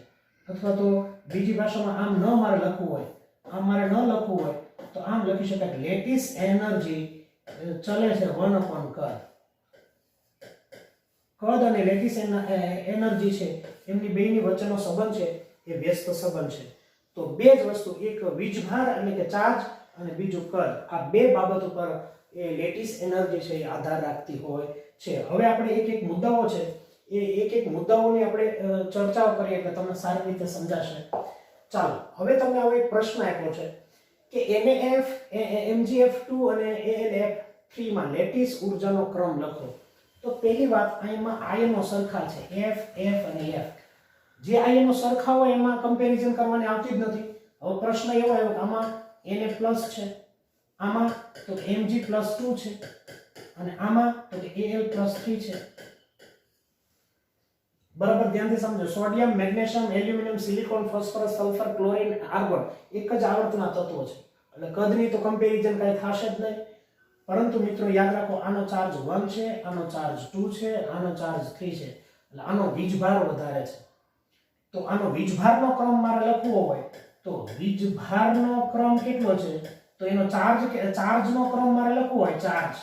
અથવા તો બીજી ભાષામાં આમ મારે ન લખવું હોય તો આમ લખી શકાય કે લેટિસ એનર્જી ચલે છે 1/કદ. કદ અને લેટિસ એનર્જી છે એમની બેયની વચ્ચેનો સંબંધ છે એ વ્યસ્ત સંબંધ છે. તો બે જ વસ્તુ, એક વીજભાર એટલે કે ચાર્જ અને બીજું કદ, આ બે બાબત ઉપર એ લેટિસ એનર્જી છે એ આધાર રાખતી હોય છે. હવે આપણે એક મુદ્દાઓ છે એ એક મુદ્દાઓની આપણે ચર્ચાઓ કરીએ એટલે તમને સારી રીતે સમજાશે. ચાલો હવે તમને આવો એક પ્રશ્ન આપ્યો છે કે NaF, Mgf2 અને AlF3 માં લેટિસ ઉર્જાનો ક્રમ લખો. તો પહેલી વાત, અહીંમાં આયનો સરખા છે F અને F. જે આયનો સરખા હોય એમાં કમ્પેરિઝન કરવાની આવતી જ નથી. હવે પ્રશ્ન એવો આવ્યો કે આમાં Na+ છે, આમાં તો Mg+2 છે અને આમાં તો Al+3 છે. બરાબર ધ્યાનથી સમજો. Sodium, magnesium, aluminium, silicon, phosphorus, sulphur, chlorine, argon એક જ આવર્તના તત્વો છે. એટલે કદની તો કમ્પેરિઝન કાંઈ થશે જ નહીં. પરંતુ મિત્રો યાદ રાખો, આનો ચાર્જ 1 છે, આનો ચાર્જ 2 છે, આનો ચાર્જ 3 છે. એટલે આનો વીજભાર વધારે છે. તો આનો વીજભારનો ક્રમ મારે લખવો હોય તો વીજભારનો ક્રમ કેટલો છે? તો એનો ચાર્જનો ક્રમ મારે લખવો હોય ચાર્જ,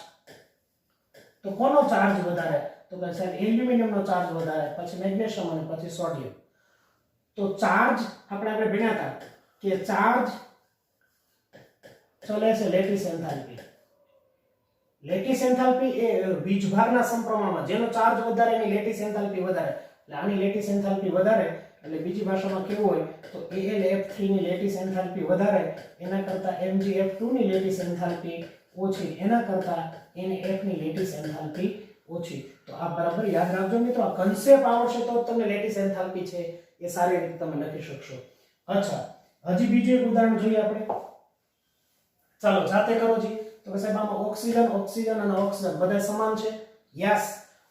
તો કોનો ચાર્જ વધારે? તો કે સાહેબ એલ્યુમિનિયમનો ચાર્જ વધારે, પછી મેગ્નેશિયમ અને પછી સોડિયમ. તો ચાર્જ આપણે ભણ્યા હતા કે ચાર્જ ચલે છે લેટિસ એન્થાલ્પી. લેટિસ એન્થાલ્પી એ વીજભારના સમપ્રમાણમાં, જેનો ચાર્જ વધારે એની લેટિસ એન્થાલ્પી વધારે. એટલે આની લેટિસ એન્થાલ્પી વધારે, એટલે બીજી ભાષામાં કેવું હોય તો AlF3 ની લેટિસ એન્થાલ્પી વધારે એના કરતા MgF2 ની લેટિસ એન્થાલ્પી ઓછી, એના કરતા NF ની લેટિસ એન્થાલ્પી ઓછી. તો આ બરાબર યાદ રાખજો મિત્રો. આ કન્સેપ્ટ આવડશે તો તમને લેટિસ એન્થાલ્પી છે એ સારી રીતે તમે લખી શકશો. અચ્છા, હજી બીજું એક ઉદાહરણ જોઈએ આપણે. ચાલો જાતે કરો જી. તો કે સાહેબ આમાં ઓક્સિજન અને ઓક્સિજન બધા સમાન છે. યસ,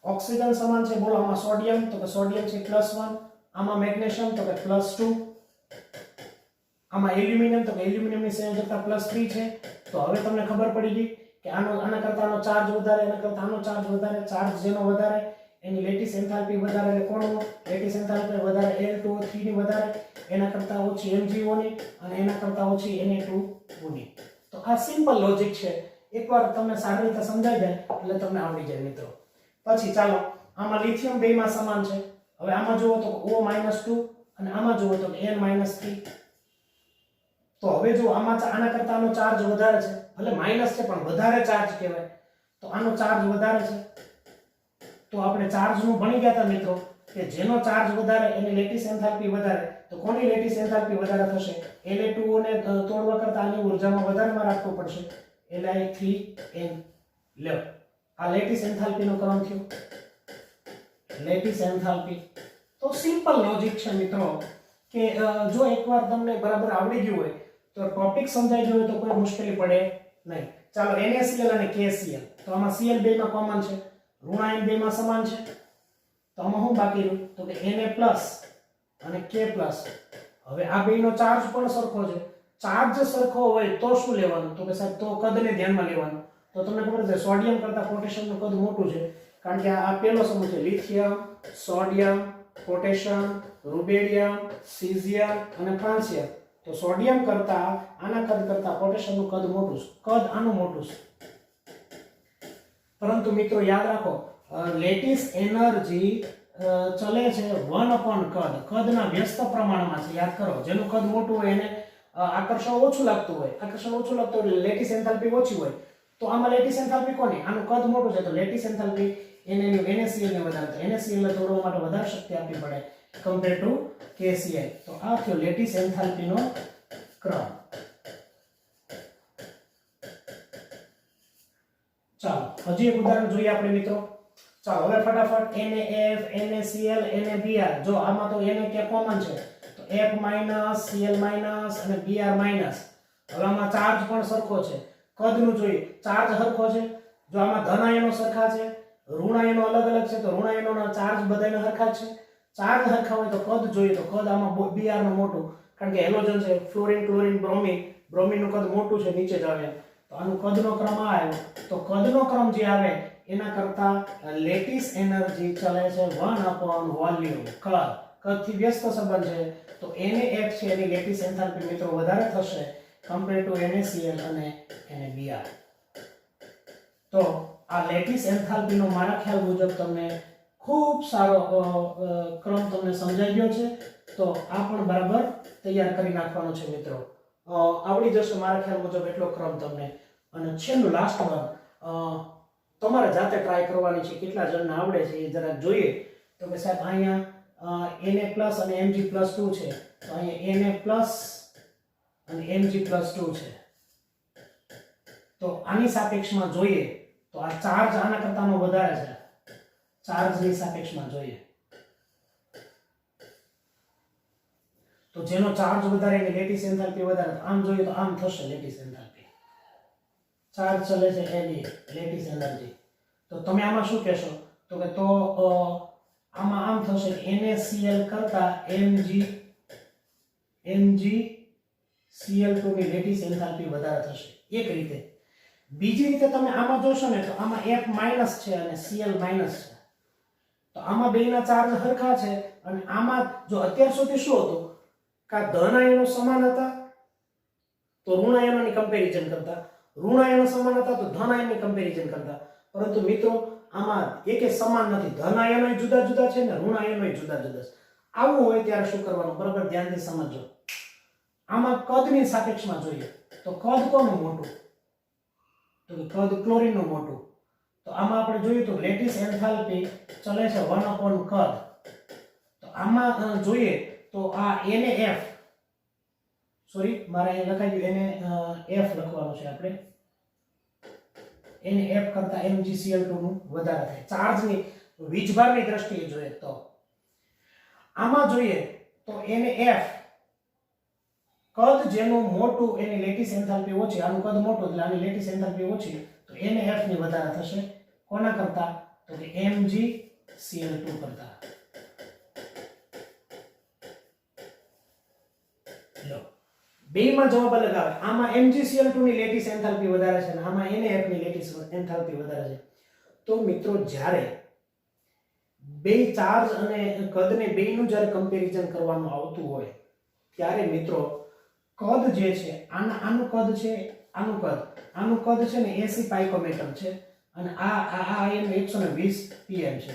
ઓક્સિજન સમાન છે. બોલો આમાં સોડિયમ, તો કે સોડિયમ છે +1, આમાં મેગ્નેશિયમ તો કે +2, આમાં એલ્યુમિનિયમ તો કે એલ્યુમિનિયમની સંયોજકતા +3 છે. તો હવે તમને ખબર પડી ગઈ કે આના કરતા આનો ચાર્જ વધારે, એના કરતા આનો ચાર્જ વધારે. ચાર્જ જેનો વધારે એની લેટિસ એન્થાલ્પી વધારે. એટલે કોનો લેટિસ એન્થાલ્પી વધારે? Al2O3 ની વધારે, એના કરતા ઓછી MgO ની અને એના કરતા ઓછી Na2O ની. તો આ સિમ્પલ લોજિક છે. એકવાર તમને સારી રીતે સમજાઈ જાય એટલે તમને આવડી જાય મિત્રો. પછી ચાલો, આમાં લિથિયમ બેયમાં સમાન છે. હવે આમાં જુઓ તો O-2 અને આમાં જુઓ તો N-3. તો હવે જો આના કરતા આનો ચાર્જ વધારે છે, ભલે માઈનસ છે પણ વધારે ચાર્જ કહેવાય. તો આનો ચાર્જ વધારે છે. તો આપણે ચાર્જનું ભણી ગયા હતા મિત્રો કે જેનો ચાર્જ વધારે એની લેટિસ એન્થાલ્પી વધારે. તો કોની લેટિસ એન્થાલ્પી વધારે થશે? Na2O ને તોડવા કરતા આની ઉર્જામાં વધારેમાં રાખવું પડશે. Li3n. લ્યો, આ લેટિસ એન્થાલ્પીનો ક્રમ થયો. Lattice enthalpy. તો સિમ્પલ લોજિક છે મિત્રો કે જો એકવાર તમને બરાબર આવડી ગયું હોય તો ટોપિક સમજાઈ ગયો હોય તો કોઈ મુશ્કેલી પડે નહીં. ચાલો, NaCl અને KCl. તો આમાં Cl બેયમાં કોમન છે, ઋણાયન બેયમાં સમાન છે. તો આમાં શું બાકી રહ્યું? તો કે Na+ અને K+. હવે આ બેયનો ચાર્જ પણ સરખો છે. ચાર્જ સરખો હોય તો શું લેવાનું? તો કે સાહેબ તો કદને ધ્યાનમાં લેવાનું. તો તમને ખબર છે સોડિયમ કરતા પોટેશિયમનું કદ મોટું છે, કારણ કે આ પહેલો સમૂહ છે. લિથિયમ, સોડિયમ, પોટેશિયમ, રૂબેડિયમ, સીઝિયમ અને ફ્રાન્સિયમ. તો સોડિયમ કરતા આના કદ કરતા પોટેશિયમનું કદ મોટું છે. કદ આનું મોટું છે. પરંતુ મિત્રો યાદ રાખો, લેટિસ એનર્જી ચલે છે 1/કદ. કદના વ્યસ્ત પ્રમાણમાં છે. યાદ કરો, જેનું કદ મોટું હોય એને આકર્ષણ ઓછું લાગતું હોય. આકર્ષણ ઓછું લાગતું હોય એટલે લેટિસ એન્થાલ્પી ઓછી હોય. તો આમાં લેટિસ એન્થાલ્પી કોની? આનું કદ મોટું છે તો લેટિસ એન્થાલ્પી NaCl ને વધારે. તો NaCl ને તોડવા માટે વધારે શક્તિ આપવી પડે કમ્પેર ટુ KCl. તો આ થયો લેટિસ એન્થાલ્પીનો ક્રમ. ચાલો હજી એક ઉદાહરણ જોઈએ આપણે મિત્રો. ચાલો હવે ફટાફટ NaF, NaCl, NaBr. જો આમાં તો Na કે કોમન છે તો F- Cl- અને Br-. હવે આમાં ચાર્જ પણ સરખો છે. કદનું જોઈએ, ચાર્જ સરખો છે. જો આમાં ધન આયનો સરખા છે, ઋણ આયનો અલગ અલગ છે, તો ઋણ આયનોના ચાર્જ બધાયના સરખા છે. ચાર્જ સરખા હોય તો કદ જોઈએ, તો કદ આમાં Br નું મોટું, કારણ કે હેલોજન છે. ફ્લોરિન, ક્લોરિન, બ્રોમિનનું કદ મોટું છે, નીચે જ આવે. તો આનું કદનો ક્રમ આ આવ્યો. તો કદનો ક્રમ જે આવે એના કરતા લેટિસ એનર્જી ચલે છે 1/વોલ્યુમ. કદથી વ્યસ્ત સંબંધ છે. તો NaF છે એની લેટિસ એન્થાલ્પી મિત્રો વધારે થશે કમ્પેર ટુ NaCl અને NaBr. તો આ લેટિસ એન્થાલ્પીનો મારા ખ્યાલ મુજબ તમને ખૂબ સારો ક્રમ તમને સમજાઈ ગયો છે. તો આ પણ બરાબર તૈયાર કરી નાખવાનો છે મિત્રો. આવડી જશે મારા ખ્યાલ મુજબ એટલો ક્રમ તમને. અને છેલ્લું લાસ્ટ વન તમારે જાતે ટ્રાય કરવાની છે. કેટલા જણને આવડે છે એ જરાક જોઈએ. તો કે સાહેબ અહીંયા Na+ અને Mg+2 છે. તો અહીંયા Na+ અને Mg+2 છે. તો આની સાપેક્ષમાં જોઈએ તો આ ચાર્જ આના કરતાનો વધારે છે. ચાર્જની સાપેક્ષમાં જોઈએ તો જેનો ચાર્જ વધારે એની લેટિસ એન્થાલ્પી વધારે. આમ જોઈએ તો આમ થશે લેટિસ એન્થાલ્પી. ચાર્જ ચલે છે એની લેટિસ એનર્જી. તો તમે આમાં શું કહેશો? તો કે તો આમાં આમ થશે થશે NaCl કરતા MgCl2 ની લેટિસ એન્થાલ્પી વધારે થશે એક રીતે. બીજી રીતે તમે આમાં જોશો ને તો આમાં F માઈનસ છે અને Cl માઈનસ છે, તો આમાં બેના ચાર્જ સરખા છે. અને આમાં જો અત્યાર સુધી શું હતું કે ધન આયનો સમાન હતા તો ઋણ આયનોની કમ્પેરિઝન કરતા, ઋણ આયનો સમાન હતા તો ધન આયનની કમ્પેરિઝન કરતા. પરંતુ મિત્રો આમાં એકે સમાન નથી, ધન આયનો જુદા જુદા છે ને ઋણ આયનો જુદા જુદા છે. આવું હોય ત્યારે શું કરવાનું, બરાબર ધ્યાનથી સમજો. આમાં કદની સાપેક્ષમાં જોઈએ તો કદ કોનું મોટું, તો કદ ક્લોરીનનું મોટું. તો આમાં આપણે જોયું તો લેટિસ એન્થાલ્પી ચલે છે 1/કદ. તો આમાં જોઈએ તો આ NaF, સોરી મારે અહીં લખાઈ ગયું NaF લખવાનું છે આપણે. NaF કરતા MgCl2 નું વધારે થાય ચાર્જની વીજભારની દ્રષ્ટિએ જોઈએ તો. આમાં જોઈએ તો NaF કદ જેનું મોટું એની લેટિસ એન્થાલ્પી ઓછી, આનું કદ મોટું એટલે આની લેટિસ એન્થાલ્પી ઓછી, તો NaF ની વધારે થશે. કોના કરતા, તો કે MgCl2 કરતા. લો બેમાં જવાબ અલગ આવે. આમાં MgCl2 ની લેટિસ એન્થાલ્પી વધારે છે અને આમાં NaF ની લેટિસ એન્થાલ્પી વધારે છે. તો મિત્રો જ્યારે બે ચાર્જ અને કદને બેનું જ્યારે કમ્પેરિઝન કરવાનું આવતું હોય ત્યારે મિત્રો કદ જે છે આનું કદ છે, આનું કદ છે ને 80 પાઇકોમીટર છે અને આ આયન 120 pm છે.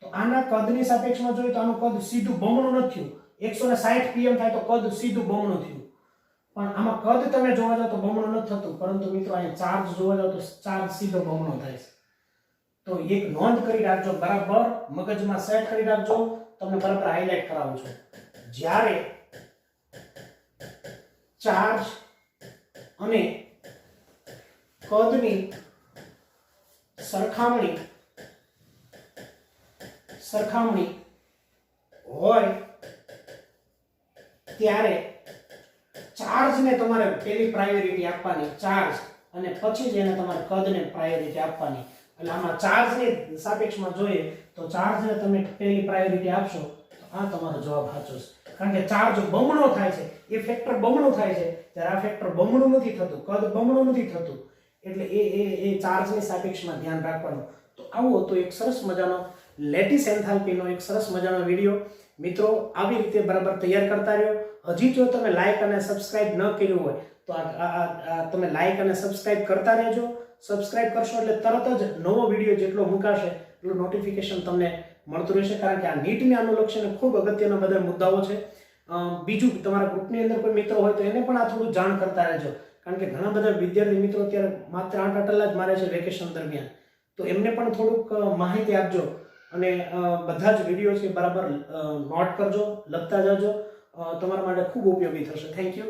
તો આના કદની સાપેક્ષમાં જોઈએ તો આનું કદ સીધું બમણું નથી થયું. 160 pm થાય તો કદ સીધું બમણું થયું, પણ આમાં કદ તમે જોવા જાવ તો બમણું નથી થતું. પરંતુ મિત્રો અહીંયા ચાર્જ જોવા જાવ તો ચાર્જ સીધો બમણો થાય છે. તો એક નોંધ કરી રાખજો, બરાબર મગજમાં સેટ કરી રાખજો, તમને બરાબર હાઇલાઇટ કરાવું છું. જ્યારે ચાર્જ અને કદની સરખામણી હોય ત્યારે ચાર્જને તમારે પહેલી પ્રાયોરિટી આપવાની, ચાર્જ, અને પછી જ એને તમારે કદને પ્રાયોરિટી આપવાની. એટલે આમાં ચાર્જની સાપેક્ષમાં જોઈએ તો ચાર્જને તમે પહેલી પ્રાયોરિટી આપશો તો આ તમારો જવાબ સાચો છે. કારણ કે ચાર્જ બમણો થાય છે, એ ફેક્ટર બમણો થાય છે, ત્યારે આ ફેક્ટર બમણું નથી થતું, કદ બમણું નથી થતું. એટલે એ ચાર્જની સાપેક્ષમાં ધ્યાન રાખવાનું. તો આવો તો એક સરસ મજાનો લેટિસ એન્થાલ્પીનો એક સરસ મજાનો વિડિયો મિત્રો આવી રીતે બરાબર તૈયાર કરતા રહ્યો. હજી જો તમે લાઈક અને સબસ્ક્રાઇબ ન કર્યું હોય તો તમે લાઈક અને સબસ્ક્રાઇબ કરતા રહેજો. સબસ્ક્રાઇબ કરશો એટલે તરત જ નવો વિડિયો જેટલો મુકાશે એટલું નોટિફિકેશન તમને મળતું રહેશે. કારણ કે આ નીટને અનુલક્ષીને ખૂબ અગત્યના બધા મુદ્દાઓ છે. બીજું તમારા ગ્રુપની અંદર કોઈ મિત્રો હોય તો એને પણ આ થોડું જાણ કરતા રહેજો. કારણ કે ઘણા બધા વિદ્યાર્થી મિત્રો અત્યારે માત્ર 8 આટલા જ મારે છે વેકેશન દરમિયાન, તો એમને પણ થોડુંક માહિતી આપજો અને બધા જ વિડીયો છે બરાબર નોટ કરજો, લખતા જજો. તમારા માટે ખૂબ ઉપયોગી થશે. Thank you.